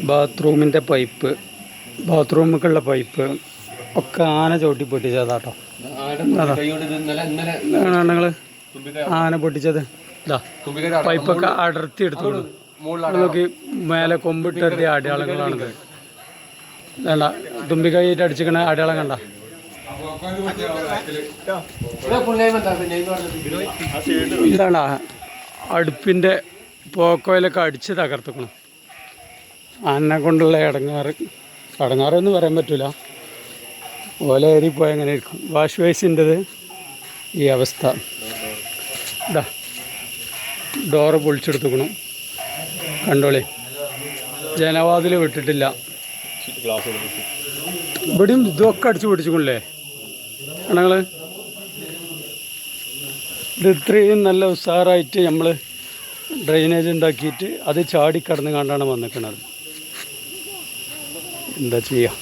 ബാത്റൂമിൻ്റെ pipe, ബാത്റൂമിലേക്കുള്ള pipe ഒക്കെ ആന ചവിട്ടി പൊട്ടിച്ചതാട്ടോ. നിങ്ങൾ ആന പൊട്ടിച്ചത് ഇതാ പൈപ്പൊക്കെ അടർത്തി എടുത്തോളൂ. നോക്കി മേലെ കൊമ്പിട്ടെറിയ അടയാളങ്ങളാണിത്. വേണ്ട തുമ്പിക്കൈയിട്ട് അടിച്ചിക്കണ അടയാളം കണ്ട. ഇതാണ് അടുപ്പിൻ്റെ പോക്കോയിലൊക്കെ അടിച്ച് തകർത്തുക്കണം. ആനെ കൊണ്ടുള്ള ഇടങ്ങാറെന്ന് പറയാൻ പറ്റില്ല. ഓല ഏറിപ്പോയി അങ്ങനെ ഇരിക്കും. വാഷ് ബേസിൻ്റെത് ഈ അവസ്ഥ. ഇതാ ഡോറ് പൊളിച്ചെടുത്തുക്കണം. കണ്ടോളി, ജനവാതിൽ വിട്ടിട്ടില്ല. ഇവിടെയും ഇതൊക്കെ അടിച്ചു പൊട്ടിച്ചുകൊണ്ടല്ലേ ഞങ്ങൾ. ഇത് ഇത്രയും നല്ല ഉഷാറായിട്ട് നമ്മൾ ഡ്രെയിനേജ് ഉണ്ടാക്കിയിട്ട് അത് ചാടിക്കടന്ന് കണ്ടാണ് വന്നിരിക്കുന്നത്. എന്താ ചെയ്യുക?